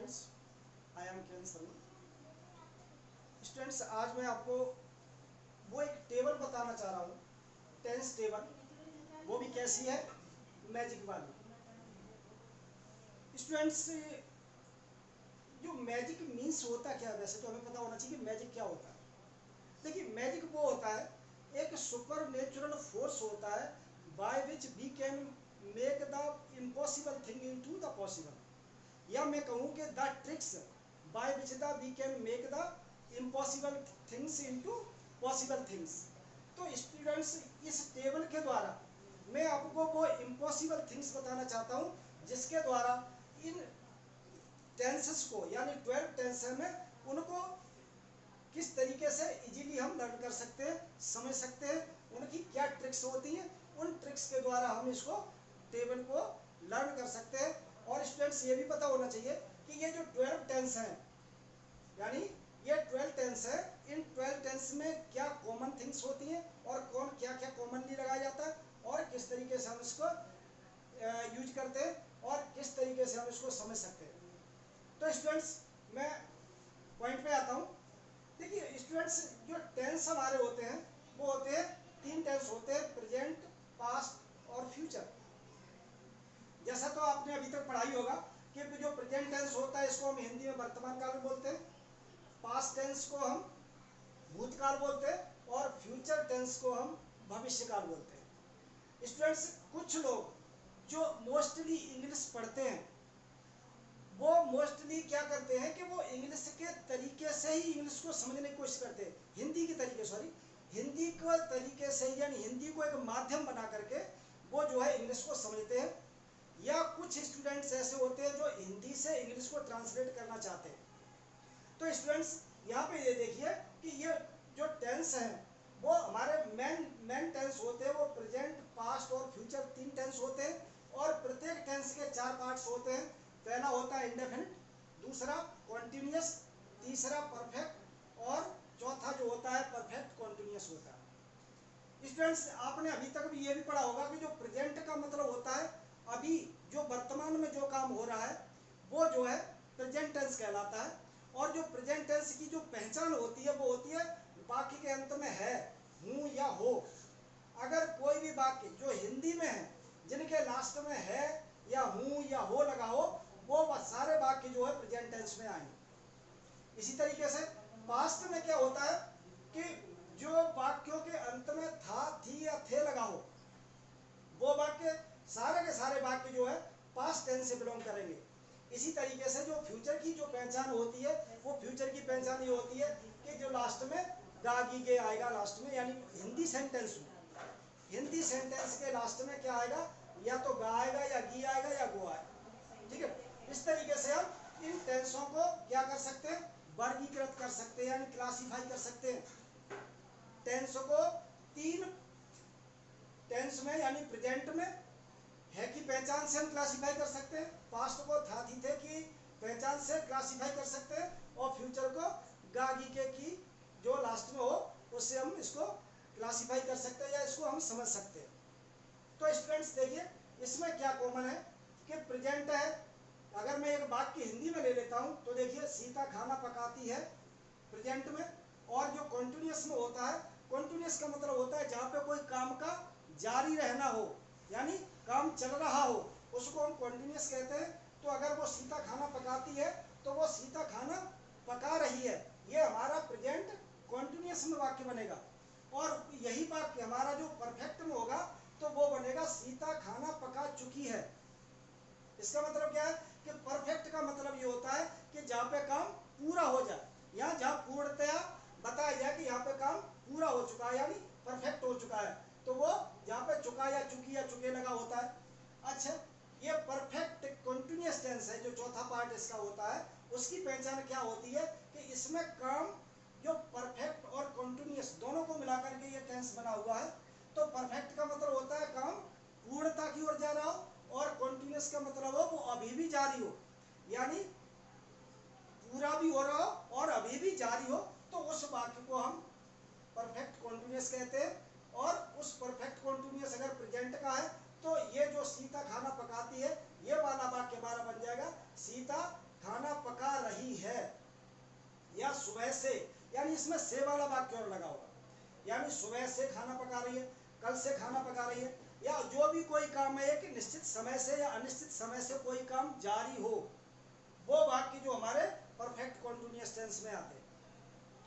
Students, I am Kiran Sharma. Students, आज मैं आपको वो एक टेबल बताना चाह रहा हूँ, टेंस टेबल। वो भी कैसी है? मैजिक वाली। स्टूडेंट्स, जो मैजिक मीन्स होता क्या है? वैसे तो हमें पता होना चाहिए कि मैजिक क्या होता है। देखिए, मैजिक वो होता है, एक सुपर नेचुरल फोर्स होता है by which we can make the impossible thing into the possible. या मैं कहूँ कि the tricks by which the we can make the impossible things into possible things. तो स्टूडेंट्स, इस टेबल के द्वारा मैं आपको वो इम्पॉसिबल थिंग्स बताना चाहता हूँ जिसके द्वारा इन टेंसेस को, यानी 12 टेंस में, उनको किस तरीके से इजीली हम लर्न कर सकते हैं, समझ सकते हैं, उनकी क्या ट्रिक्स होती हैं। उन ट्रिक्स के द्वारा हम इसको टेबल को लर्न कर सकते हैं। और स्टूडेंट्स, ये भी पता होना चाहिए कि ये जो 12 टेंस हैं, यानी ये 12 टेंस है, इन 12 टेंस में क्या कॉमन थिंग्स होती हैं और कौन क्या क्या कॉमनली लगाया जाता है और किस तरीके से हम इसको यूज करते हैं और किस तरीके से हम इसको समझ सकते हैं। तो स्टूडेंट्स, मैं पॉइंट पे आता हूँ। देखिए स्टूडेंट्स, जो टेंस हमारे होते हैं वो होते हैं, 3 टेंस होते हैं, प्रेजेंट, पास्ट और फ्यूचर। जैसा तो आपने अभी तक पढ़ाई होगा कि जो प्रेजेंट टेंस होता है इसको हम हिंदी में वर्तमान काल बोलते हैं, पास्ट टेंस को हम भूतकाल बोलते हैं और फ्यूचर टेंस को हम भविष्य काल बोलते हैं। स्टूडेंट्स, कुछ लोग जो मोस्टली इंग्लिश पढ़ते हैं वो मोस्टली क्या करते हैं कि वो इंग्लिश के तरीके से ही इंग्लिश को समझने की कोशिश करते हैं, हिंदी के तरीके, हिंदी को तरीके से, यानी हिंदी को एक माध्यम बना करके वो जो है इंग्लिश को समझते हैं। या कुछ स्टूडेंट्स ऐसे होते हैं जो हिंदी से इंग्लिश को ट्रांसलेट करना चाहते हैं। तो स्टूडेंट्स, यहाँ पे ये देखिए कि ये जो टेंस है वो हमारे मेन टेंस होते हैं, वो प्रेजेंट, पास्ट और फ्यूचर 3 टेंस होते हैं। और प्रत्येक टेंस के 4 पार्ट्स होते हैं। पहला होता है इंडेफिनिट, दूसरा कॉन्टिन्यूअस, तीसरा परफेक्ट और चौथा जो होता है परफेक्ट कॉन्टिन्यूअस होता है। स्टूडेंट्स, आपने अभी तक भी ये भी पढ़ा होगा कि जो प्रेजेंट का मतलब होता है अभी जो वर्तमान में जो काम हो रहा है वो जो है प्रेजेंट टेंस कहलाता है। और जो प्रेजेंट टेंस की जो पहचान होती है वो होती है वाक्य के अंत में है, हूँ या हो। अगर कोई भी वाक्य जो हिंदी में है जिनके लास्ट में है या हूँ या हो लगा हो, वो सारे वाक्य जो है प्रेजेंट टेंस में आएंगे। इसी तरीके से पास्ट में क्या होता है कि जो वाक्यों के अंत में था, थी या थे लगा हो, वो वाक्य, सारे के सारे वाक्य जो है पास्ट टेंस से बिलोंग करेंगे। इसी तरीके से जो फ्यूचर की जो पहचान होती है वो फ्यूचर की पहचान ये होती है कि जो लास्ट में गा गी गे आएगा लास्ट में, यानी हिंदी सेंटेंस में, हिंदी सेंटेंस के लास्ट में क्या आएगा, या तो गा आएगा या गी आएगा या गो आएगा। ठीक है, इस तरीके से हम इन टेंसों को क्या कर सकते हैं, वर्गीकृत कर सकते हैं, यानी क्लासीफाई कर सकते हैं। टेंस को 3 टेंस में, यानी प्रेजेंट में है की पहचान से हम क्लासीफाई कर सकते हैं, पास्ट को था थी थे की पहचान से क्लासीफाई कर सकते हैं, और फ्यूचर को गा गी के की जो लास्ट में हो उससे हम इसको क्लासीफाई कर सकते हैं या इसको हम समझ सकते हैं। तो स्टूडेंट्स देखिए, इसमें क्या कॉमन है कि प्रेजेंट है। अगर मैं एक वाक्य हिंदी में ले लेता हूं तो देखिए, सीता खाना पकाती है प्रेजेंट में। और जो कॉन्टिन्यूअस में होता है, कॉन्टिन्यूअस का मतलब होता है जहां पे कोई काम का जारी रहना हो, यानी काम चल रहा हो, उसको हम कॉन्टिन्यूअस कहते हैं। तो अगर वो सीता खाना पकाती है तो वो सीता खाना पका रही है, ये हमारा प्रेजेंट कॉन्टिन्यूअस में वाक्य बनेगा। और यही वाक्य हमारा जो परफेक्ट में होगा तो वो बनेगा सीता खाना पका चुकी है। इसका मतलब क्या है कि परफेक्ट का मतलब ये होता है कि जहाँ पे काम पूरा हो जाए, या जहाँ पूर्णतया बताया जाए कि यहाँ पे काम पूरा हो चुका है, यानी परफेक्ट हो चुका है, तो वो जहाँ पे चुका या चुकी या चुके लगा होता है। अच्छा, ये परफेक्ट कंटिन्यूअस टेंस है, जो चौथा पार्ट इसका होता है, उसकी पहचान क्या होती है कि इसमें काम जो परफेक्ट और कंटिन्यूअस दोनों को मिलाकर के ये टेंस बना हुआ है। तो परफेक्ट का मतलब होता है काम पूर्णता की ओर जा रहा हो, और कॉन्टिन्यूअस का मतलब हो वो अभी भी जारी हो, यानी पूरा भी हो रहा हो और अभी भी जारी हो, तो उस वाक्य को हम परफेक्ट कॉन्टिन्यूअस कहते हैं। और उस परफेक्ट कॉन्टिन्यूअस अगर प्रेजेंट का है तो ये जो सीता खाना पकाती है, ये वाला वाक्य हमारा बन जाएगा सीता खाना पका यानी इसमें से वाला वाक्य और लगा होगा, यानी सुबह से खाना पका रही है, कल से खाना पका रही है, या जो भी कोई काम है कि निश्चित समय से या अनिश्चित समय से कोई काम जारी हो, वो वाक्य जो हमारे परफेक्ट कॉन्टिन्यूअस टेंस में आते हैं।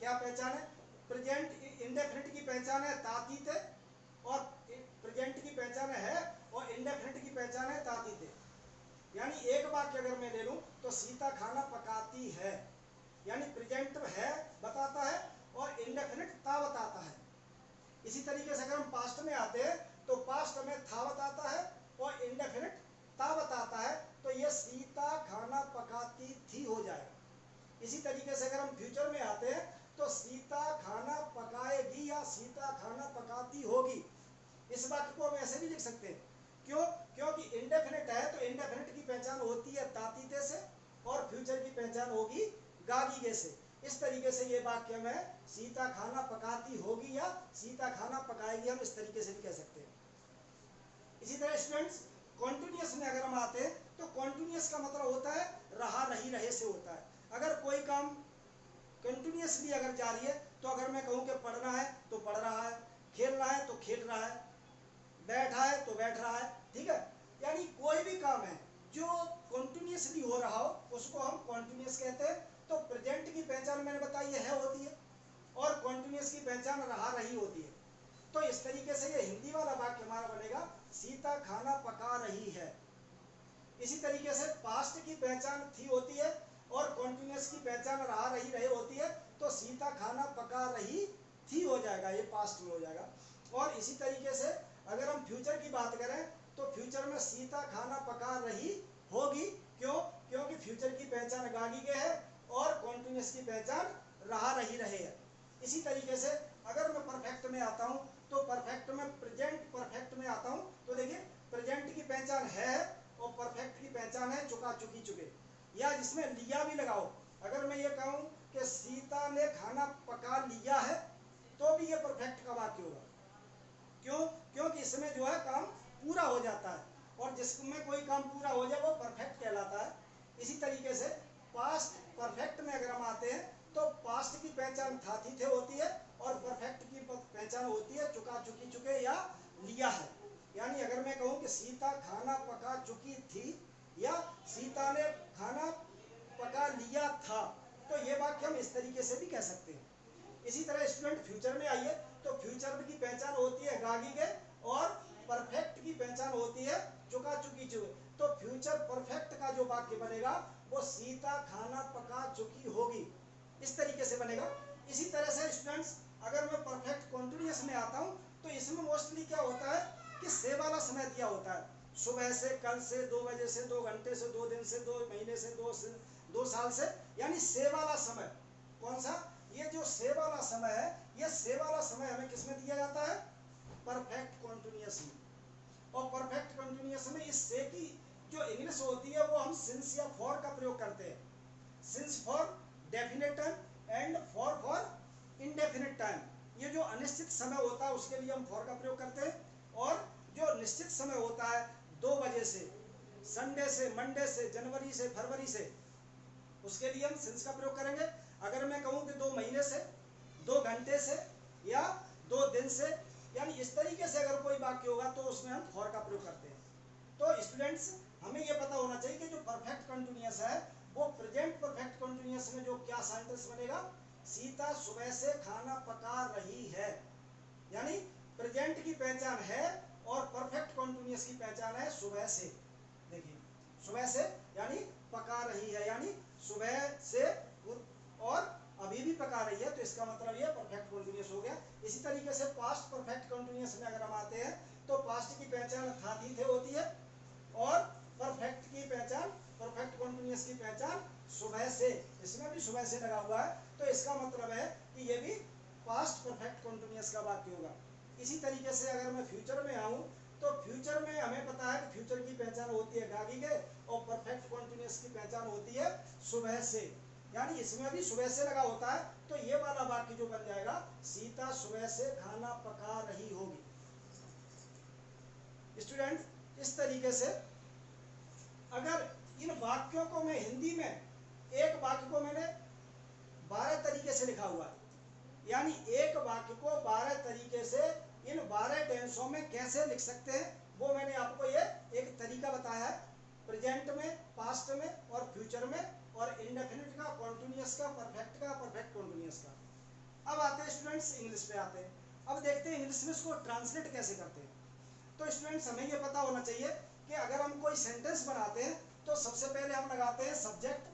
क्या पहचान है? प्रेजेंट इंडेफिनिट की पहचान है तातीत है, और प्रेजेंट की पहचान है और इंडेफिनिट की पहचान है तातीत है। यानी एक वाक्य अगर मैं ले लूं तो सीता खाना पकाती है, यानी प्रेजेंट है बताता है और इंडेफिनिट था बताता है। इसी तरीके से अगर हम पास्ट में आते हैं तो पास्ट में था बताता है और इंडेफिनिट था बताता है, तो ये सीता खाना पकाती थी हो जाएगा। इसी तरीके से अगर हम फ्यूचर में आते हैं तो सीता खाना पकाएगी या सीता खाना पकाती होगी। इस वाक्य को हम ऐसे भी लिख सकते हैं, क्यों? क्योंकि इंडेफिनिट है तो इंडेफिनिट की पहचान होती है तातीते से और फ्यूचर की पहचान होगी गागीगे से। इस तरीके से ये वाक्य में सीता खाना पकाती होगी या सीता खाना पकाएगी, हम इस तरीके से भी कह सकते हैं। इसी तरह स्टूडेंट्स कॉन्टिन्यूअस में अगर हम आते हैं तो कॉन्टिन्यूअस का मतलब होता है रहा रही रहे से होता है। अगर कोई काम कंटिन्यूअसली अगर जारी है तो अगर मैं कहूँ कि पढ़ना है तो पढ़ रहा है, खेलना है तो खेल रहा है, बैठा है तो बैठ रहा है, ठीक है। यानी कोई भी काम है जो कंटिन्यूअसली हो रहा हो उसको हम कंटिन्यूअस कहते हैं। तो प्रेजेंट की पहचान मैंने बताई है होती है और कंटिन्यूअस की पहचान रहा रही होती है। तो इस तरीके से ये हिंदी वाला वाक्य हमारा बनेगा सीता खाना पका रही है। इसी तरीके से पास्ट की पहचान थी होती है और कंटिन्यूअस की पहचान रहा रही रहे होती है, तो सीता खाना पका रही थी हो जाएगा, ये पास्ट में हो जाएगा। और इसी तरीके से अगर हम फ्यूचर की बात करें तो फ्यूचर में सीता खाना पका रही होगी, क्यों? क्योंकि फ्यूचर की पहचान गागीगे है और कंटिन्यूअस की पहचान रहा रही रहे है। इसी तरीके से अगर मैं परफेक्ट में आता हूं तो परफेक्ट में प्रेजेंट परफेक्ट में आता हूं तो देखिए प्रेजेंट की पहचान है और परफेक्ट की पहचान है चुका चुकी चुके, या जिसमें लिया भी लगाओ। अगर मैं ये कहूं कि सीता ने खाना पका लिया है तो भी ये परफेक्ट का वाक्य होगा, क्यों? क्योंकि इसमें जो है काम पूरा हो जाता है और जिसमें कोई काम पूरा हो जाए वो परफेक्ट कहलाता है। इसी तरीके से पास्ट परफेक्ट में अगर हम आते हैं तो पास्ट की पहचान था थी थे होती है और परफेक्ट की पहचान होती है चुका चुकी चुके या लिया है। यानी अगर मैं कहूं कि सीता खाना पका चुकी थी या सीता ने खाना पका लिया था, तो ये वाक्य हम इस तरीके से भी कह सकते हैं। इसी तरह स्टूडेंट फ्यूचर में आइए तो फ्यूचर की पहचान होती है गागीगे और परफेक्ट की पहचान होती है चुका चुकी चुके। तो फ्यूचर परफेक्ट का जो वाक्य बनेगा वो सीता खाना पका चुकी होगी, इस तरीके से बनेगा। इसी तरह से स्टूडेंट्स अगर मैं परफेक्ट कॉन्टिन्यूअस में आता हूं तो इसमें मोस्टली क्या होता है कि से वाला समय दिया होता है, सुबह से, कल से, 2 बजे से, 2 घंटे से, 2 दिन से, 2 महीने से, 2 साल से, यानी से वाला समय। कौन सा? ये जो से वाला समय है, ये से वाला समय हमें किसमें दिया जाता है? परफेक्ट कॉन्टिन्यूअस में। और परफेक्ट कॉन्टिन्यूअस में इस से की जो इंग्लिश होती है वो हम सिंस या फॉर का प्रयोग करते हैं। Since for definite time and for indefinite time. ये जो अनिश्चित समय होता है उसके लिए हम फॉर का प्रयोग करते हैं, और जो निश्चित समय होता है 2 बजे से, संडे से, मंडे से, जनवरी से, फरवरी से, उसके लिए हम सिंस का प्रयोग करेंगे। अगर मैं कहूं कि 2 महीने से, 2 घंटे से या 2 दिन से, यानी इस तरीके से अगर कोई वाक्य होगा तो उसमें हम फॉर का प्रयोग करते हैं। तो स्टूडेंट्स हमें यह पता होना चाहिए कि जो परफेक्ट कंटिन्यूअस है वो प्रेजेंट परफेक्ट कंटिन्यूअस में जो क्या सेंटेंस बनेगा, सीता सुबह से खाना पका रही है। यानी प्रेजेंट की पहचान है और परफेक्ट कंटिन्यूअस की पहचान है सुबह से। देखिए सुबह से यानी पका रही है, यानी सुबह से और अभी भी पका रही है, तो इसका मतलब ये परफेक्ट कंटिन्यूअस हो गया। इसी तरीके से पास्ट परफेक्ट कंटिन्यूअस में अगर हम आते हैं तो पास्ट की पहचान था थी थे होती है और परफेक्ट की पहचान, परफेक्ट कंटिन्यूअस की पहचान सुबह से, इसमें भी सुबह से लगा हुआ है, तो इसका मतलब है कि ये भी पास्ट परफेक्ट कंटिन्यूअस का वाक्य होगा। इसी तरीके से अगर मैं फ्यूचर में आऊं तो फ्यूचर में हमें पता है कि फ्यूचर की पहचान होती है गागीगे और परफेक्ट कंटिन्यूअस की पहचान होती है सुबह से, यानी इसमें भी सुबह से लगा होता है। तो ये वाला वाक्य जो बन जाएगा सीता सुबह से खाना पका रही होगी। स्टूडेंट इस तरीके से अगर इन वाक्यों को मैं हिंदी में, एक वाक्य को मैंने 12 तरीके से लिखा हुआ है, यानी एक वाक्य को 12 तरीके से इन 12 टेंसों में कैसे लिख सकते हैं, वो मैंने आपको ये एक तरीका बताया है। प्रेजेंट में, पास्ट में और फ्यूचर में, और इंडेफिनिट का, कॉन्टिन्यूअस का, परफेक्ट का, परफेक्ट कॉन्टिन्यूअस का। अब आते हैं स्टूडेंट्स इंग्लिश पे आते हैं। अब देखते हैं इंग्लिश में इसको ट्रांसलेट कैसे करते हैं। तो स्टूडेंट्स हमें ये पता होना चाहिए कि अगर हम कोई सेंटेंस बनाते हैं तो सबसे पहले हम लगाते हैं सब्जेक्ट,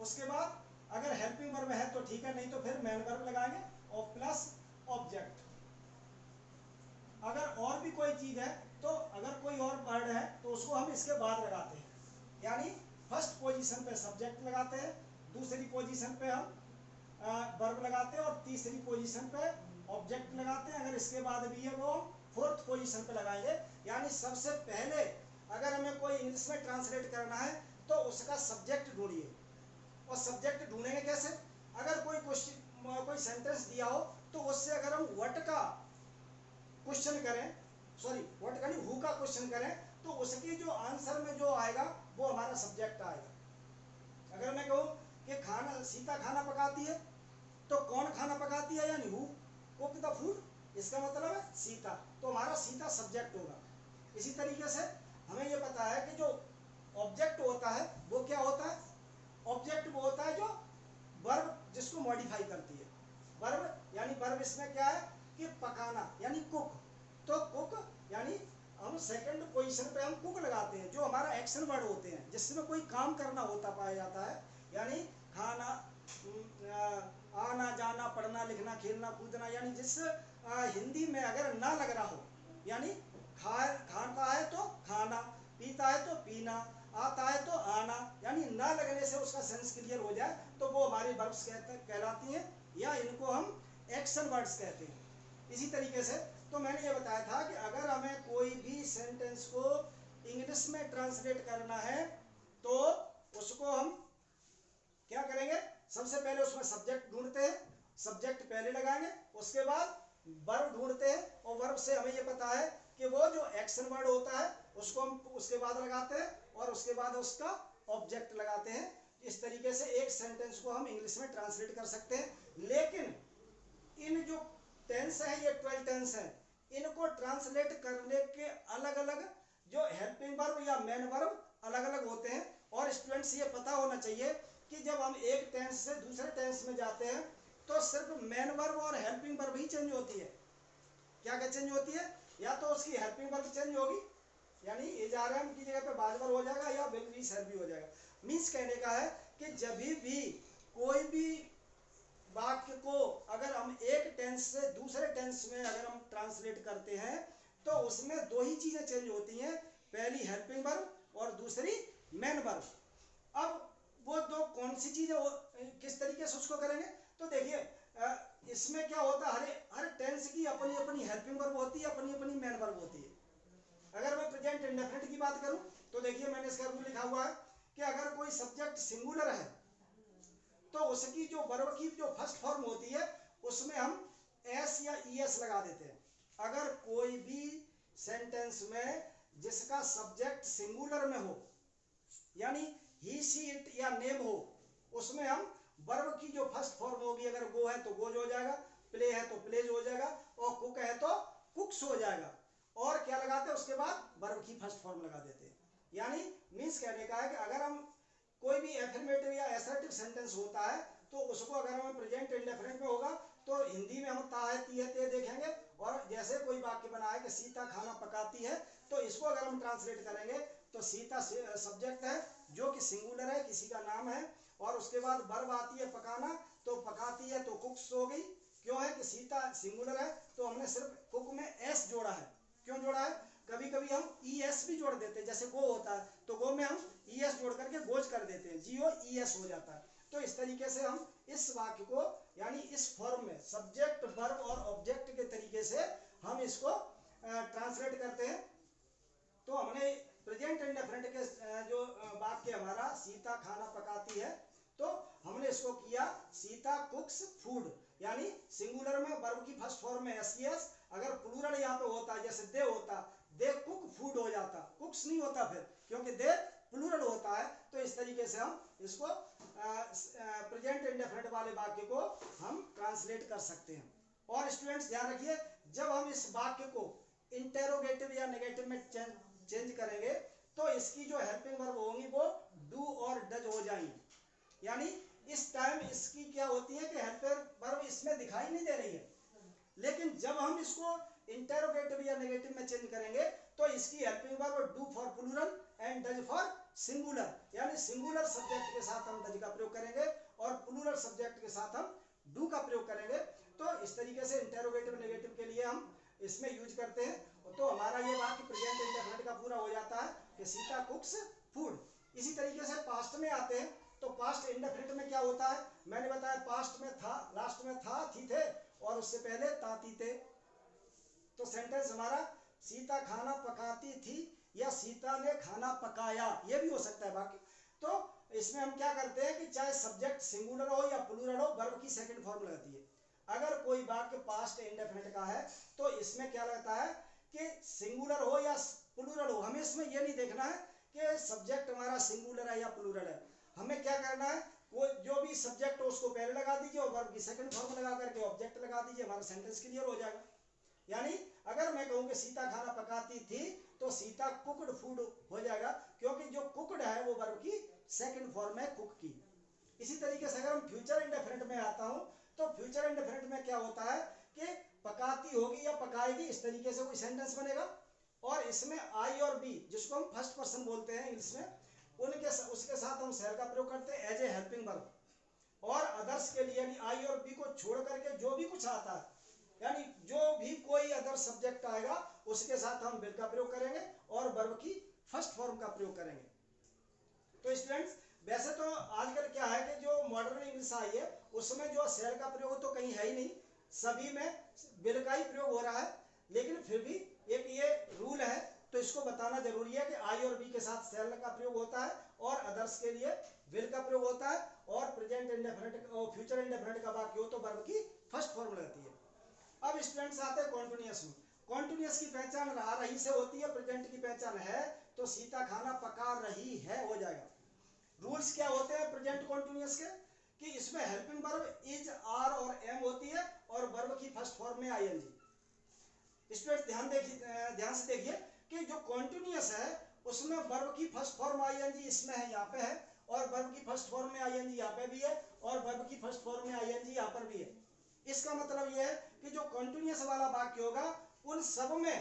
उसके बाद अगर हेल्पिंग वर्ब है तो ठीक है, नहीं तो फिर मेन वर्ब लगाएंगे और प्लस ऑब्जेक्ट। अगर और भी कोई चीज है तो अगर कोई और वर्ड है तो उसको हम इसके बाद लगाते हैं, यानी फर्स्ट पोजीशन पे सब्जेक्ट लगाते हैं, दूसरी पोजीशन पे हम वर्ब लगाते हैं और तीसरी पोजीशन पे ऑब्जेक्ट लगाते हैं। अगर इसके बाद भी है वो फोर्थ पोजीशन पे लगाएंगे। यानी सबसे पहले अगर हमें कोई इंग्लिश में ट्रांसलेट करना है तो उसका सब्जेक्ट ढूंढिए। और सब्जेक्ट ढूंढेंगे कैसे, अगर कोई क्वेश्चन, कोई सेंटेंस दिया हो तो उससे अगर हम व्हाट का क्वेश्चन करें, सॉरी व्हाट का नहीं, हु का क्वेश्चन करें, तो उसकी जो आंसर में जो आएगा वो हमारा सब्जेक्ट आएगा। अगर मैं कहूँ कि खाना, सीता खाना पकाती है, तो कौन खाना पकाती है, यानी हु कुक द फूड, इसका मतलब है सीता, तो हमारा सीता सब्जेक्ट होगा। इसी तरीके से हमें यह पता है कि जो ऑब्जेक्ट होता है वो क्या होता है, ऑब्जेक्ट वो होता है जो वर्ब जिसको मॉडिफाई करती है। वर्ब यानी वर्ब इसमें क्या है कि पकाना, यानी कुक। तो कुक यानी हम सेकंड पोजीशन पे हम कुक लगाते हैं, जो हमारा एक्शन वर्ड होते हैं जिसमें कोई काम करना होता पाया जाता है, यानी खाना, आना जाना, पढ़ना लिखना, खेलना कूदना, यानी जिस हिंदी में अगर ना लग रहा हो, यानी खाता है तो खाना, पीता है तो पीना, आता है तो आना, यानी ना लगने से उसका सेंस क्लियर हो जाए तो वो हमारी वर्ब्स कहलाती हैं, या इनको हम एक्शन वर्ड्स कहते हैं। इसी तरीके से तो मैंने ये बताया था कि अगर हमें कोई भी सेंटेंस को इंग्लिश में ट्रांसलेट करना है तो उसको हम क्या करेंगे, सबसे पहले उसमें सब्जेक्ट ढूंढते हैं, सब्जेक्ट पहले लगाएंगे, उसके बाद वर्ब ढूंढते हैं, और वर्ब से हमें ये पता है कि वो जो एक्शन वर्ड होता है उसको हम उसके बाद लगाते हैं, और उसके बाद उसका ऑब्जेक्ट लगाते हैं। इस तरीके से एक सेंटेंस को हम इंग्लिश में ट्रांसलेट कर सकते हैं। लेकिन इन जो टेंस है, ये 12 टेंस है, इनको ट्रांसलेट करने के अलग अलग जो हेल्पिंग वर्ब या मेन वर्ब अलग अलग होते हैं। और स्टूडेंट्स ये पता होना चाहिए कि जब हम एक टेंस से दूसरे टेंस में जाते हैं तो सिर्फ मेन वर्ब और हेल्पिंग वर्ब ही चेंज होती है। क्या क्या चेंज होती है, या तो उसकी हेल्पिंग वर्ब चेंज होगी, यानी इज आर एम की जगह पे बाजवर हो जाएगा या विल बी शैल बी हो जाएगा। मीन्स कहने का है कि जब भी कोई भी वाक्य को अगर हम एक टेंस से दूसरे टेंस में अगर हम ट्रांसलेट करते हैं तो उसमें दो ही चीजें चेंज होती हैं, पहली हेल्पिंग वर्ब और दूसरी मेन वर्ब। अब वो दो कौन सी चीजें किस तरीके से उसको करेंगे, तो देखिए इसमें क्या होता है, हर टेंस की अपनी अपनी हेल्पिंग वर्ब होती है, अपनी अपनी मेन वर्ब होती है। अगर मैं प्रेजेंट इंडेफिनिट की बात करूं तो देखिए मैंने इसका रूल लिखा हुआ है कि अगर कोई सब्जेक्ट सिंगुलर है तो उसकी जो वर्ब की जो फर्स्ट फॉर्म होती है उसमें हम एस या ईएस लगा देते हैं। अगर कोई भी सेंटेंस में जिसका सब्जेक्ट सिंगुलर में हो, यानी ही सी इट या नेम हो, उसमें हम वर्ब की जो फर्स्ट फॉर्म होगी, अगर गो है तो गोज हो जाएगा, प्ले है तो प्लेज हो जाएगा, और कुक है तो कुक्स हो जाएगा। और क्या लगाते हैं उसके बाद वर्ब की फर्स्ट फॉर्म लगा देते हैं। यानी मीन्स कहने का है कि अगर हम कोई भी एफर्मेटिव या असर्टिव सेंटेंस होता है तो उसको अगर हमें प्रेजेंट इंडेफिनिट में होगा तो हिंदी में हम ता है ती है ते देखेंगे, और जैसे कोई वाक्य बना है कि सीता खाना पकाती है, तो इसको अगर हम ट्रांसलेट करेंगे तो सीता सब्जेक्ट है जो कि सिंगुलर है, किसी का नाम है, और उसके बाद वर्ब आती है पकाना, तो पकाती है तो कुक्स हो गई। क्यों है कि सीता सिंगुलर है तो हमने सिर्फ कुक में एस जोड़ा है। क्यों जोड़ा है, कभी कभी हम ई एस भी जोड़ देते हैं, जैसे गो होता है तो गो में हम ई एस जोड़ करके गोज कर देते हैं, जीओ ई एस हो जाता है। तो इस तरीके से हम इस वाक्य को यानी इस फॉर्म में सब्जेक्ट वर्ब और ऑब्जेक्ट के तरीके से हम इसको ट्रांसलेट करते हैं। तो हमने प्रेजेंट इंडेफिनिट के जो वाक्य हमारा सीता खाना पकाती है, तो हमने इसको किया सीता कुक्स फूड, यानी सिंगुलर में वर्ब की फर्स्ट फॉर्म में एस, अगर प्लूरल यहाँ पे होता जैसे दे होता, दे कुक फूड हो जाता, कुक्स नहीं होता फिर, क्योंकि दे प्लूरल होता है। तो इस तरीके से हम इसको प्रेजेंट इंडेफिनिट वाले वाक्य को हम ट्रांसलेट कर सकते हैं। और स्टूडेंट्स ध्यान रखिए, जब हम इस वाक्य को इंटेरोगेटिव या नेगेटिव में चेंज करेंगे तो इसकी जो हेल्पिंग वर्ब होंगी वो डू और डज हो जाएंगी। यानी इस टाइम इसकी क्या होती है कि हेल्पिंग वर्ब इसमें दिखाई नहीं दे रही है, लेकिन जब हम इसको इंटेरोगेटिव या नेगेटिव में चेंज करेंगे तो इसकी helping verb do for plural and does for singular, यानी सिंगुलर सब्जेक्ट के साथ हम डज का प्रयोग करेंगे और प्लूरल सब्जेक्ट के साथ हम डू का प्रयोग करेंगे। तो इस तरीके से इंटेरोगेटिव नेगेटिव के लिए हम इसमें यूज करते हैं। तो हमारा ये वाक्य प्रेजेंट इंडेफिनिट का पूरा हो जाता है कि सीता कुक्स फूड। इसी तरीके से पास्ट में आते हैं तो पास्ट इंडेफिनिट में क्या होता है, मैंने बताया पास्ट में था, लास्ट में था, थी, थे और उससे पहले ताती थे। तो सेंटेंस हमारा सीता खाना पकाती थी या सीता ने खाना पकाया, ये भी हो सकता है वाक्य। तो इसमें हम क्या करते हैं कि चाहे सब्जेक्ट सिंगुलर हो या प्लूरल हो, वर्ब की सेकंड फॉर्म लगती है। अगर कोई वाक्य पास्ट इंडेफिनिट का है तो इसमें क्या लगता है कि सिंगुलर हो या प्लूरल हो। हमें इसमें यह नहीं देखना है कि सब्जेक्ट हमारा सिंगुलर है या प्लूरल है, हमें क्या करना है वो जो भी सब्जेक्ट हो उसको पहले लगा दीजिए और वर्ब की सेकंड फॉर्म लगा करके ऑब्जेक्ट लगा दीजिए, हमारा सेंटेंस क्लियर हो जाएगा। यानी अगर मैं कहूँ कि सीता खाना पकाती थी तो सीता कुकड फूड हो जाएगा, क्योंकि जो कुकड है वो वर्ब की सेकंड फॉर्म है कुक की। इसी तरीके से अगर हम फ्यूचर इंडेफिनिट में आता हूं तो फ्यूचर इंडेफिनिट में क्या होता है कि पकाती होगी या पकाएगी, इस तरीके से कोई सेंटेंस बनेगा। और इसमें आई और बी, जिसको हम फर्स्ट पर्सन बोलते हैं इंग्लिश में, उसके साथ हम शैल का प्रयोग करते हैं एज ए हेल्पिंग वर्ब। और अदर्स के लिए यानी आई और बी को छोड़ करके जो भी कुछ आता है, यानी जो भी कोई अदर सब्जेक्ट आएगा उसके साथ हम विल का प्रयोग करेंगे और वर्ब की फर्स्ट फॉर्म का प्रयोग करेंगे। तो स्टूडेंट्स वैसे तो आजकल क्या है कि जो मॉडर्न इंग्लिश आई है उसमें जो शैल का प्रयोग तो कहीं है ही नहीं, सभी में विल का ही प्रयोग हो रहा है। लेकिन फिर भी एक ये रूल है तो इसको बताना जरूरी है कि आई और बी के साथ शैल का प्रयोग होता है और अदर्स के लिए विल का प्रयोग होता है। और प्रेजेंट इंडेफिनिट और फ्यूचर इंडेफिनिट का वाक्य हो तो वर्ब की फर्स्ट फॉर्म रहती है। अब स्टूडेंट्स आते हैं कॉन्टिन्यूअस में। कॉन्टिन्यूअस की पहचान रहा रही से होती है, प्रेजेंट की पहचान है तो सीता खाना पका रही है हो जाएगा। रूल्स क्या होते हैं प्रेजेंट कॉन्टिन्यूअस के कि इसमें हेल्पिंग वर्ब इज, आर और एम होती है और वर्ब की फर्स्ट फॉर्म में आईएनजी। स्टूडेंट्स ध्यान से देखिए कि जो कॉन्टिन्यूअस है उसमें वर्ब की फर्स्ट फॉर्म आईएनजी इसमें है, यहाँ पे है, और वर्ब की फर्स्ट फॉर्म में आईएनजी यहाँ पे भी है और वर्ब की फर्स्ट फॉर्म में आईएनजी यहाँ पर भी है। इसका मतलब यह है कि जो कॉन्टिन्यूअस वाला वाक्य होगा उन सब में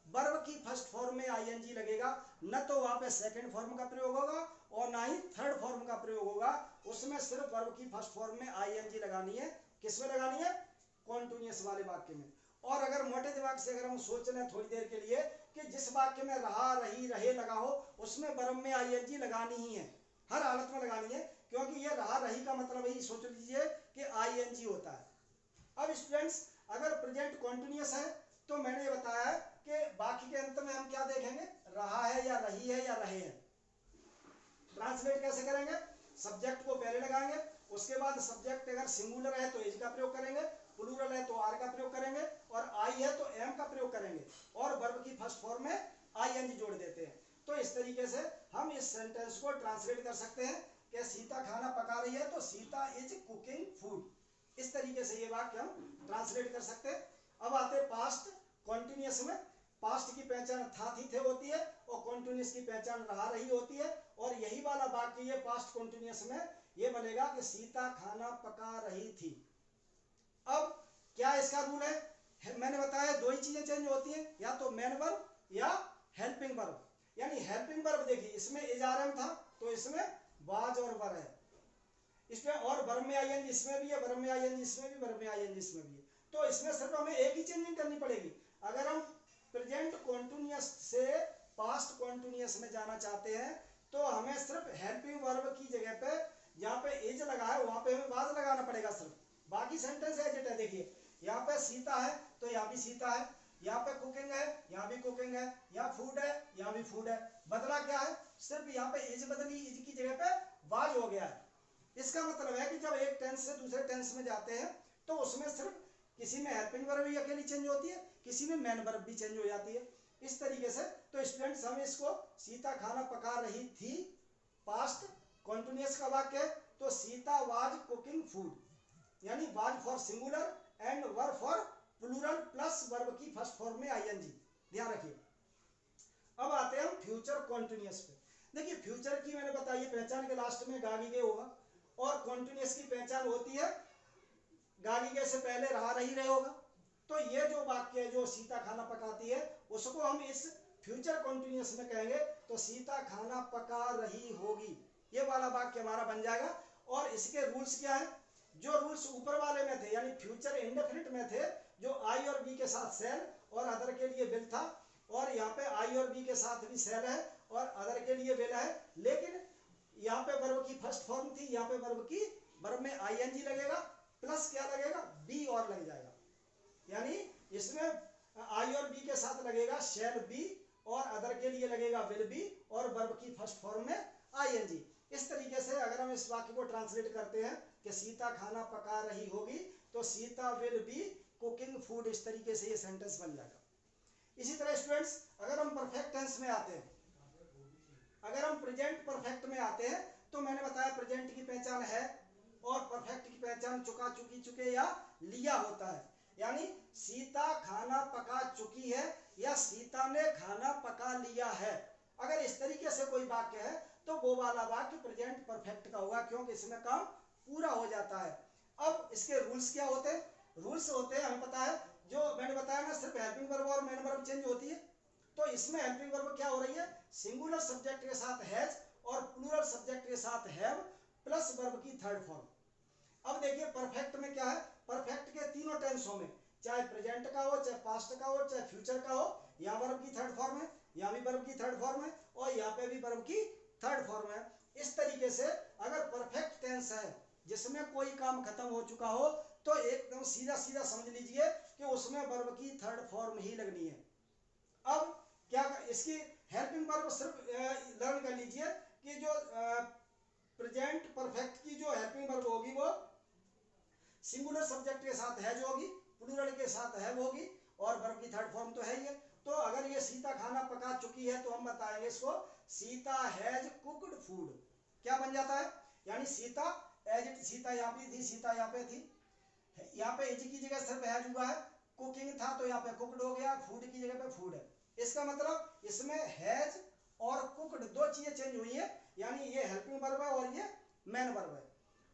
वर्ब की फर्स्ट फॉर्म में आईएनजी लगेगा, न तो वहां पे सेकंड फॉर्म का प्रयोग होगा और ना ही थर्ड फॉर्म का प्रयोग होगा। उसमें सिर्फ वर्ब की फर्स्ट फॉर्म में आईएनजी लगानी है। किसमें लगानी है? कॉन्टिन्यूअस वाले वाक्य में। और अगर मोटे दिमाग से अगर हम सोच लें थोड़ी देर के लिए कि जिस वाक्य में रहा, रही, रहे लगा हो उसमें वर्ब में आईएनजी लगानी ही है, हर हालत में लगानी है, क्योंकि ये रहा रही का मतलब यही सोच लीजिए कि आईएनजी होता है। अब स्टूडेंट्स अगर प्रेजेंट कॉन्टिन्यूअस है तो मैंने ये बताया कि बाकी के अंत में हम क्या देखेंगे, रहा है या रही है या रहे हैं। ट्रांसलेट कैसे करेंगे? सब्जेक्ट को पहले लगाएंगे, उसके बाद सब्जेक्ट अगर सिंगुलर है तो इज का प्रयोग करेंगे, प्लूरल है तो आर का प्रयोग करेंगे और आई है तो एम का प्रयोग करेंगे और वर्ब की फर्स्ट फॉर्म में आईएनजी जोड़ देते हैं। तो इस तरीके से हम इस सेंटेंस को ट्रांसलेट कर सकते हैं कि सीता खाना पका रही है तो सीता इज कुकिंग फूड। इस तरीके से ये वाक्य हम ट्रांसलेट कर सकते हैं। अब आते हैं पास्ट कॉन्टिन्यूअस में। पास्ट की पहचान था, थी, थे होती है और कॉन्टिन्यूअस की पहचान रहा, रही होती है। और यही वाला वाक्य ये पास्ट कॉन्टिन्यूअस में ये बनेगा कि सीता खाना पका रही थी। अब क्या इसका रूल है? मैंने बताया दो ही चीजें चेंज होती हैं, या तो मेन वर्ब या हेल्पिंग वर्ब। यानी हेल्पिंग वर्ब देखिए इसमें इज आर एम था तो इसमें वाज और वर है, इसमें और वर्ब में आईएनजी इसमें भी है, वर्ब में आईएनजी इसमें भी, वर्ब में आईएनजी इसमें भी है। तो इसमें सिर्फ हमें एक ही चेंजिंग करनी पड़ेगी। अगर हम प्रेजेंट कॉन्टिन्यूअस से पास्ट कॉन्टिन्यूअस में जाना चाहते हैं तो हमें सिर्फ हेल्पिंग वर्ब की जगह पे जहाँ पे इज लगा है वहां पे हमें वाज लगाना पड़ेगा सिर्फ। बाकी सेंटेंस एज इट है। देखिए यहाँ पे सीता है तो यहाँ भी सीता है, यहाँ पे कुकिंग है यहाँ भी कुकिंग है, यहाँ फूड है यहाँ भी फूड है। बदला क्या है? सिर्फ यहाँ पे इज बदली, इज की जगह पे वाज हो गया है। इसका मतलब है कि जब एक टेंस से दूसरे टेंस में जाते हैं तो उसमें सिर्फ किसी में हेल्पिंग वर्ब भी अकेली चेंज होती है, किसी में मेन वर्ब भी चेंज हो जाती है। इस तरीके से तो स्टूडेंट्स हम इसको सीता खाना पका रही थी पास्ट कॉन्टिन्यूअस का वाक्य है तो सीता वाज कुकिंग फूड, यानी was for singular and were for plural plus verb की फर्स्ट फॉर्म में आईएनजी, ध्यान रखिए। अब आते हैं हम फ्यूचर कॉन्टिन्यूअस पे। देखिए फ्यूचर की मैंने बताई है पहचान के लास्ट में गागी गे होगा, और कॉन्टिन्यूअस की पहचान होती है गागी गे से पहले रहा रही रहे होगा। तो ये जो वाक्य है जो सीता खाना पकाती है उसको हम इस फ्यूचर कॉन्टिन्यूअस में कहेंगे तो सीता खाना पका रही होगी, ये वाला वाक्य हमारा बन जाएगा। और इसके रूल्स क्या है, जो रूल्स ऊपर वाले में थे यानी फ्यूचर इंडेफिनिट में थे, जो आई और बी के साथ सेल और अदर के लिए विल था, और यहाँ पे आई और बी के साथ भी सेल है और अदर के लिए विल है, लेकिन यहाँ पे वर्ब की फर्स्ट फॉर्म थी, यहाँ पे वर्ब में आईएनजी लगेगा प्लस क्या लगेगा, बी और लग जाएगा, यानी इसमें आई और बी के साथ लगेगा शैल बी और अदर के लिए लगेगा विल बी और वर्ब की फर्स्ट फॉर्म में आईएनजी। इस तरीके से अगर हम इस वाक्य को ट्रांसलेट करते हैं कि सीता खाना पका रही होगी तो Sita will be cooking food, इस तरीके से ये सेंटेंस बन जाएगा। इसी तरह स्टूडेंट्स अगर हम परफेक्ट टेंस में आते हैं, अगर हम प्रेजेंट परफेक्ट में आते हैं तो मैंने बताया प्रेजेंट की पहचान है और परफेक्ट की पहचान चुका चुकी चुके या लिया होता है, यानी सीता खाना पका चुकी है या सीता ने खाना पका लिया है। अगर इस तरीके से कोई वाक्य है तो वो वाला वाक्य प्रेजेंट परफेक्ट का होगा, क्योंकि इसमें काम पूरा हो जाता है। अब इसके रूल्स क्या होते हैं, रूल्स होते हैं हमें पता है, जो मैंने बताया ना सिर्फ हेल्पिंग वर्ब और मेन वर्ब चेंज होती है, तो इसमें हेल्पिंग वर्ब क्या हो रही है, सिंगुलर सब्जेक्ट के साथ हैज और प्लूरल सब्जेक्ट के साथ हैव प्लस वर्ब की थर्ड फॉर्म। अब देखिए परफेक्ट में क्या है, परफेक्ट के तीनों टेंसों में चाहे प्रेजेंट का हो, चाहे पास्ट का हो, चाहे फ्यूचर का हो, यहाँ वर्ब की थर्ड फॉर्म है, यहाँ भी वर्ब की थर्ड फॉर्म है और यहाँ पे भी वर्ब की थर्ड फॉर्म है। इस तरीके से अगर परफेक्ट टेंस है जिसमें कोई काम खत्म हो चुका हो तो एकदम सीधा सीधा समझ लीजिए कि उसमें वर्ब की थर्ड फॉर्म ही लगनी है। अब क्या इसकी हेल्पिंग वर्ब सिर्फ लर्न कर लीजिए कि जो प्रेजेंट परफेक्ट की जो हेल्पिंग वर्ब होगी वो सिंगुलर सब्जेक्ट के साथ हैज होगी, प्लूरल के साथ हैव होगी और वर्ब की थर्ड फॉर्म तो है ही है। तो अगर ये सीता खाना पका चुकी है तो हम बताएंगे इसको सीता हैज कुक्ड फूड, क्या बन जाता है, यानी सीता एज इट, सीता यहाँ पे थी, सीता यहाँ पे थी, यहाँ पे इज की जगह सिर्फ हैज हुआ है, कुकिंग था तो यहाँ पे कुक्ड हो गया, फूड की जगह पे फूड है। इसका मतलब इसमें हैज और कुक्ड दो चीजें चेंज हुई है, यानी ये हेल्पिंग वर्ब है और ये मेन वर्ब है।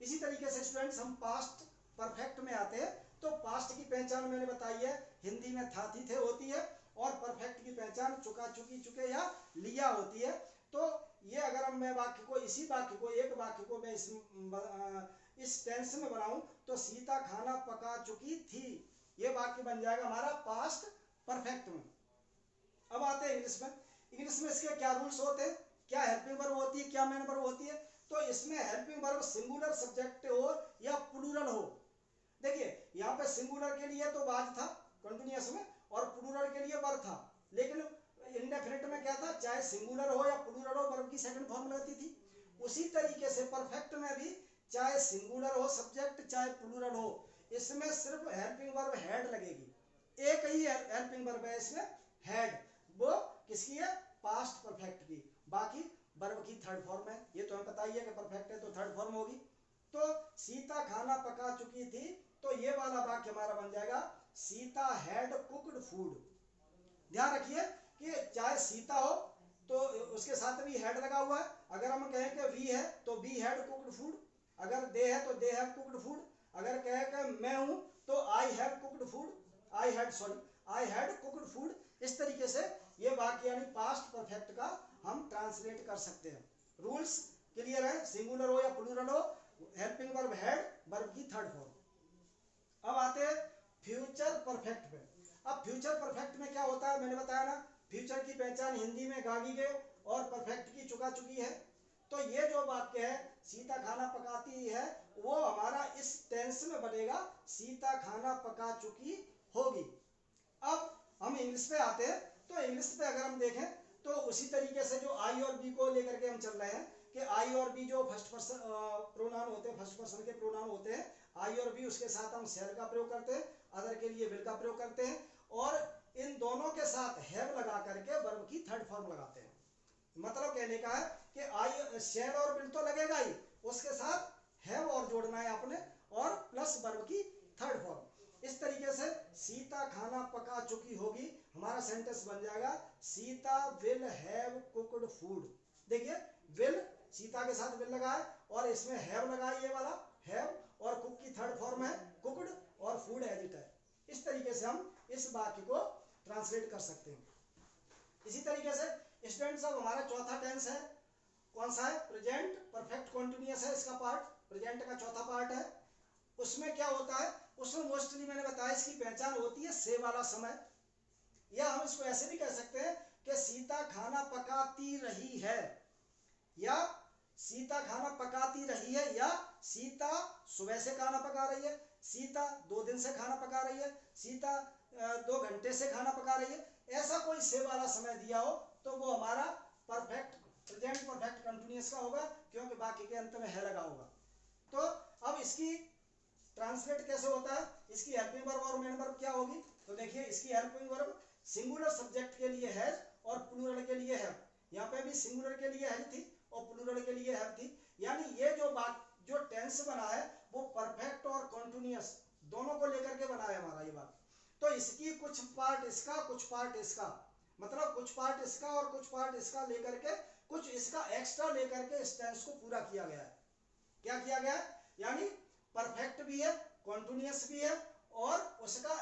इसी तरीके से स्टूडेंट्स हम पास्ट परफेक्ट में आते हैं तो पास्ट की पहचान मैंने बताई है हिंदी में था थी थे होती है और परफेक्ट की पहचान चुका चुकी चुके या लिया होती है। तो ये अगर हम मैं वाक्य को इसी वाक्य को एक वाक्य को मैं इस टेंस में बनाऊं तो सीता खाना पका चुकी थी, ये वाक्य बन जाएगा हमारा पास्ट परफेक्ट में। अब आते हैं इंग्लिश में, इंग्लिश में इसके क्या रूल्स होते हैं, क्या हेल्पिंग वर्ब होती है, क्या मेन वर्ब होती है। तो इसमें हेल्पिंग वर्ब सिंगुलर सब्जेक्ट हो या प्लूरल हो, देखिए यहाँ पे सिंगुलर के लिए तो वाज था कंटिन्यूअस में और प्लूरल के लिए वर था, लेकिन इंडेफिनिट में क्या था, चाहे सिंगुलर हो या प्लूरल हो वर्ब की सेकंड फॉर्म लगती थी। उसी तरीके से परफेक्ट में भी चाहे सिंगुलर हो सब्जेक्ट चाहे प्लूरल हो, इसमें सिर्फ हेल्पिंग वर्ब हैड लगेगी, एक ही हेल्पिंग वर्ब है इसमें हैड, वो किसकी है, पास्ट परफेक्ट की, बाकी वर्ब की थर्ड फॉर्म है। ये तो हमें पता ही है कि परफेक्ट है तो थर्ड फॉर्म होगी। तो सीता खाना पका चुकी थी तो ये वाला वाक्य हमारा बन जाएगा सीता हैड कुक्ड फूड। ध्यान रखिए कि चाहे सीता हो तो उसके साथ भी हैड लगा हुआ है, अगर हम कहें कि वी है तो वी हैड कुक्ड फूड, अगर दे है तो दे हैव कुक्ड फूड, अगर कहें कि मैं हूं तो I have cooked food, I had cooked food. इस तरीके से ये वाक्य यानी पास्ट परफेक्ट का हम ट्रांसलेट कर सकते हैं। रूल्स क्लियर है, सिंगुलर हो या प्लूरल हो, हेल्पिंग वर्ब हैड, वर्ब की थर्ड फॉर्म। अब आते हैं फ्यूचर परफेक्ट पे। अब फ्यूचर परफेक्ट में क्या होता है, मैंने बताया ना फ्यूचर की पहचान हिंदी में गागी गए और परफेक्ट की चुका चुकी है। तो ये जो वाक्य है सीता खाना पकाती है वो हमारा इस टेंस में बनेगा सीता खाना पका चुकी होगी। अब हम इंग्लिश पे आते हैं तो इंग्लिश पे अगर हम देखें तो उसी तरीके से जो आई और बी को लेकर के हम चल रहे हैं कि आई और बी जो फर्स्ट पर्सन प्रोनाउन होते हैं, फर्स्ट पर्सन के प्रोनाउन होते हैं, आई और बी, उसके साथ हम शैल का प्रयोग करते हैं, अदर के लिए विल का प्रयोग करते हैं और इन दोनों के साथ हैव लगा करके वर्ब की थर्ड फॉर्म लगाते हैं। मतलब कहने का है कि आई शैल और विल तो लगेगा ही, उसके साथ सेंटेंस बन जाएगा Sita will have cooked food. देखिए विल, सीता के साथ विल लगा है और इसमें हैव लगा है, ये वाला हैव, और कुक की थर्ड फॉर्म है कुक्ड, और फूड एज इट है। इस तरीके से हम इस वाक्य को ट्रांसलेट कर सकते हैं। इसी तरीके से स्टूडेंट्स अब हमारा चौथा टेंस है, कौन सा है, प्रेजेंट परफेक्ट कॉन्टिन्यूअस है इसका पार्ट, प्रेजेंट का चौथा पार्ट है। उसमें क्या होता है, उसमें मोस्टली मैंने बताया इसकी पहचान होती है से वाला समय, या हम इसको ऐसे भी कह सकते हैं कि सीता खाना पकाती रही है, या सीता खाना पकाती रही है, या सीता सुबह से खाना पका रही है, सीता 2 दिन से खाना पका रही है, सीता 2 घंटे से खाना पका रही है। ऐसा कोई से वाला समय दिया हो तो वो हमारा परफेक्ट प्रेजेंट परफेक्ट कंटिन्यूअस का होगा, क्योंकि बाकी के अंत में है लगा होगा। तो अब इसकी ट्रांसलेट कैसे होता है, इसकी हेल्पिंग वर्ब और मेन वर्ब क्या होगी, तो देखिए इसकी हेल्पिंग वर्ब सिंगुलर सब्जेक्ट के लिए हैज और प्लूरल के लिए हैव, यहाँ पे भी सिंगुलर के लिए हैज थी और प्लूरल के लिए हैव थी। यानी ये जो टेंस बना है वो परफेक्ट और कॉन्टिन्यूअस दोनों को लेकर के बना है हमारा ये बात। तो इसकी कुछ पार्ट इसका कुछ पार्ट इसका, मतलब कुछ पार्ट इसका और कुछ पार्ट इसका लेकर के, कुछ इसका एक्स्ट्रा लेकर के इस टेंस को पूरा किया गया है। क्या किया गया है, यानी परफेक्ट भी है, कॉन्टिन्यूअस भी है, और उसका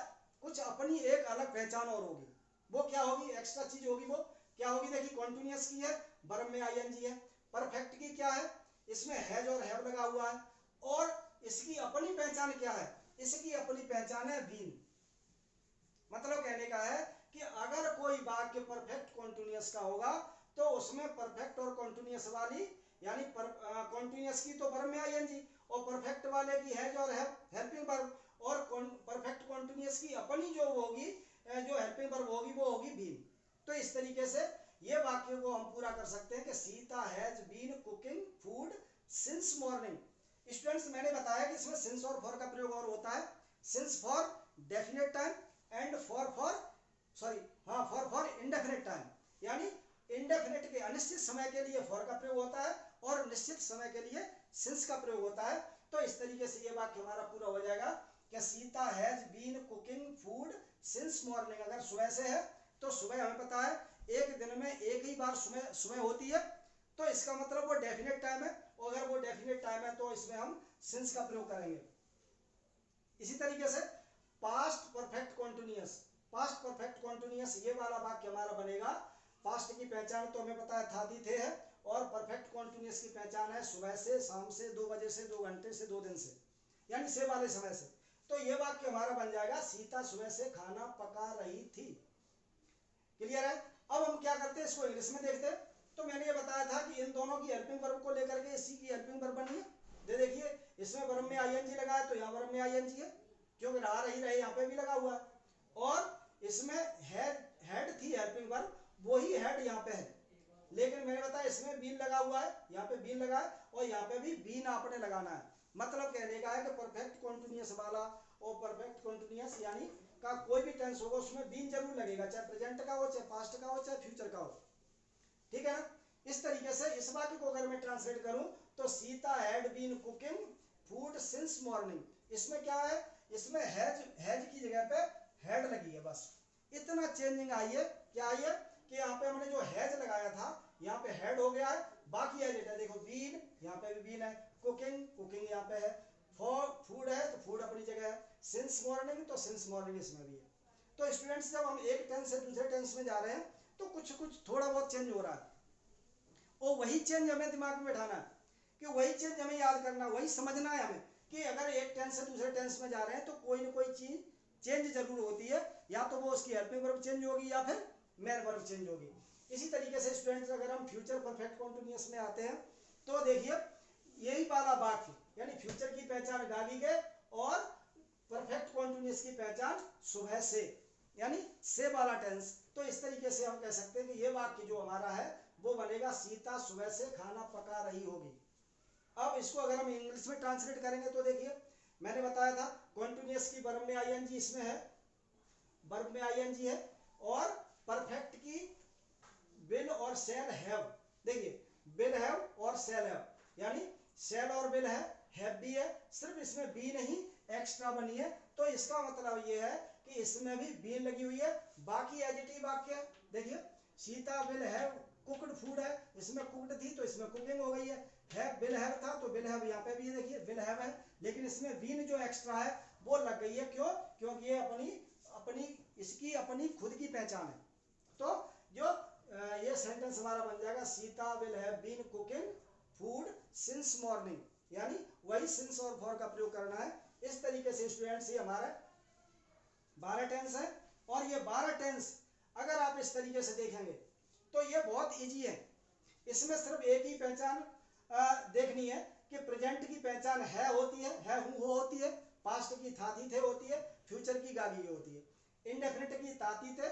कुछ अपनी एक अलग पहचान और होगी। वो क्या होगी, एक्स्ट्रा चीज होगी, वो क्या होगी, देखिए कॉन्टिन्यूअस की है, वर्ब में आईएनजी है, परफेक्ट की क्या है, इसमें हैज और हैव लगा हुआ है, और इसकी अपनी पहचान क्या है, इसकी अपनी पहचान है बीन। मतलब कहने का है कि अगर कोई वाक्य परफेक्ट कॉन्टिन्यूअस का होगा तो उसमें परफेक्ट और कॉन्टिन्यूअस वाली, यानी कॉन्टिन्यूअस की तो वर्ब में आईएनजी, और परफेक्ट वाले की हैज और हैव हेल्पिंग वर्ब, और परफेक्ट कॉन्टिन्यूअस की अपनी जो होगी, जो हेल्पिंग वर्ब होगी वो होगी बीन। तो इस तरीके से ये वाक्य को हम पूरा कर सकते हैं कि Sita has been cooking food since morning. Students मैंने बताया कि इसमें सिंस और फॉर का प्रयोग और होता है, since for definite time and for indefinite time, यानी इंडेफिनेट के अनिश्चित समय के लिए फॉर का प्रयोग होता है और निश्चित समय के लिए सिंस का प्रयोग होता है। तो इस तरीके से ये वाक्य हमारा पूरा हो जाएगा कि Sita has been cooking food since morning. अगर सुबह से है तो सुबह हमें पता है एक दिन में एक ही बार सुबह होती है, तो इसका मतलब वो डेफिनेट टाइम है, और अगर वो डेफिनेट टाइम है तो इसमें हम सिंस का प्रयोग करेंगे। इसी तरीके से past perfect continuous, past perfect continuous ये वाला वाक्य हमारा बनेगा। पास्ट की पहचान तो हमें पता है था दी थे है, और परफेक्ट कॉन्टिन्यूअस की पहचान है सुबह से, शाम से, 2 बजे से, 2 घंटे से, 2 दिन से, यानी से वाले समय से। तो ये वाक्य हमारा बन जाएगा सीता सुबह से खाना पका रही थी। क्लियर है। अब हम क्या करते हैं, इसको इंग्लिश में देखते हैं। तो मैंने ये बताया था कि इन दोनों की हेल्पिंग वर्ब को लेकर के इसी की हेल्पिंग वर्ब बनी है। देखिए इसमें वर्ब में आईएनजी लगा है तो यहाँ वर्ब में आईएनजी है, क्योंकि रहा रही रहे यहाँ पे भी लगा हुआ है, और इसमें हेड थी हेल्पिंग वर्ब, वही हेड यहाँ पे है, लेकिन मैंने बताया इसमें बीन लगा हुआ है, यहाँ पे बीन लगा है, और यहाँ पे भी बीन आपने लगाना है। मतलब कहने का है कि परफेक्ट कॉन्टिन्यूअस वाला और परफेक्ट कॉन्टिन्यूअस यानी का कोई भी टेंस होगा उसमें बीन जरूर लगेगा, चाहे प्रेजेंट का हो, चाहे पास्ट का हो, चाहे फ्यूचर का हो। ठीक है ना। इस तरीके से इस वाक्य को अगर मैं ट्रांसलेट करूं तो Sita had been cooking food since morning, इसमें क्या है, इसमें हैज की जगह पे हेड लगी है, बस इतना चेंजिंग आई है। क्या आई है कि यहाँ पे हमने जो हैज लगाया था यहाँ पे हेड हो गया है, बाकी एज इट है। देखो बीन, यहाँ पे भी बीन है, कुकिंग यहाँ पे है, फॉर फूड है तो फूड अपनी जगह है, सिंस मॉर्निंग तो सिंस मॉर्निंग इसमें भी है। तो स्टूडेंट्स जब हम एक टेंस से दूसरे टेंस में जा रहे हैं तो कुछ थोड़ा बहुत चेंज हो रहा है, और वही चेंज हमें दिमाग में बैठाना है, कि वही चेंज हमें याद करना, वही समझना है हमें कि अगर एक टेंस से दूसरे टेंस में जा रहे हैं तो कोई ना कोई चीज चेंज जरूर होती है, या तो वो उसकी हेल्पिंग वर्ब चेंज होगी या फिर मेन वर्ब चेंज होगी। इसी तरीके से स्टूडेंट्स अगर हम फ्यूचर परफेक्ट कॉन्टिन्यूअस में आते हैं तो देखिए यही वाला वाक्य, यानी फ्यूचर की पहचान गागी के और परफेक्ट कॉन्टिन्यूअस की पहचान सुबह से, यानी से वाला टेंस। तो इस तरीके से हम कह सकते हैं कि ये वाक्य जो हमारा है वो बनेगा सीता सुबह से खाना पका रही होगी। अब इसको अगर हम इंग्लिश में ट्रांसलेट करेंगे तो देखिए मैंने बताया था कॉन्टिन्यूअस की वर्ब में आईएनजी इसमें है, वर्ब में आईएनजी है, और परफेक्ट की विल और शैल हैव। देखिए विल हैव और शैल हैव, यानी शैल और विल है, हैव भी है, सिर्फ इसमें बी नहीं एक्स्ट्रा बनी है। तो इसका मतलब ये है कि इसमें भी बीन लगी हुई है। बाकी एडजेक्टिव वाक्य है, देखिए Sita will have cooked food है, इसमें कुक्ड थी तो इसमें कुकिंग हो गई है विल हैव था तो विल हैव यहाँ पे भी देखिए विल हैव है, लेकिन इसमें बीन जो एक्स्ट्रा है वो लग गई है। क्यों? क्योंकि ये अपनी इसकी अपनी खुद की पहचान है। तो जो ये सेंटेंस हमारा बन जाएगा Sita will have been cooking food since morning, यानी वही सिंस और फॉर का प्रयोग करना है। इस तरीके से स्टूडेंट्स ये हमारा 12 टेंस है। और ये 12 टेंस अगर आप इस तरीके से देखेंगे तो ये बहुत इजी है। इसमें सिर्फ एक ही पहचान देखनी है कि प्रेजेंट की पहचान है होती है हूँ हो होती है, पास्ट की था थी थे होती है, फ्यूचर की गागी होती है, इंडेफिनिट की ताती थे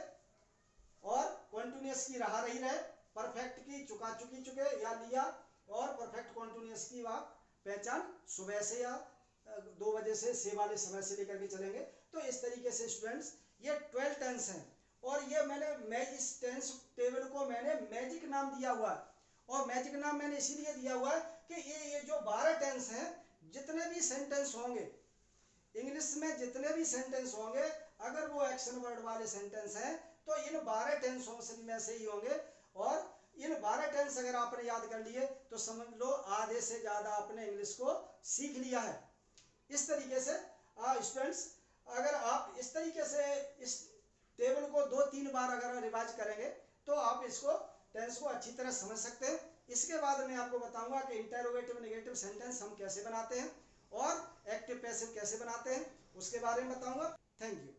और कॉन्टिन्यूअस की रहा रही रहे, परफेक्ट की चुका चुकी चुके या लिया, और परफेक्ट कॉन्टिन्यूअस की वह पहचान सुबह से या 2 बजे से वाले समय से लेकर के चलेंगे। तो इस तरीके से स्टूडेंट्स ये 12 टेंस हैं। और ये मैं इस टेंस टेबल को मैंने मैजिक नाम दिया हुआ है। और मैजिक नाम मैंने इसीलिए दिया हुआ है कि ये जो 12 टेंस हैं, जितने भी सेंटेंस होंगे इंग्लिश में, जितने भी सेंटेंस होंगे, अगर वो एक्शन वर्ड वाले सेंटेंस हैं तो इन 12 टेंसों में से ही होंगे। और इन 12 टेंस अगर आपने याद कर लिए तो समझ लो आधे से ज्यादा आपने इंग्लिश को सीख लिया है। इस तरीके से स्टूडेंट्स अगर आप इस तरीके से इस टेबल को 2-3 बार अगर रिवाइज करेंगे तो आप इसको टेंस को अच्छी तरह समझ सकते हैं। इसके बाद मैं आपको बताऊंगा कि इंटरोगेटिव नेगेटिव सेंटेंस हम कैसे बनाते हैं और एक्टिव पैसिव कैसे बनाते हैं, उसके बारे में बताऊंगा। Thank you.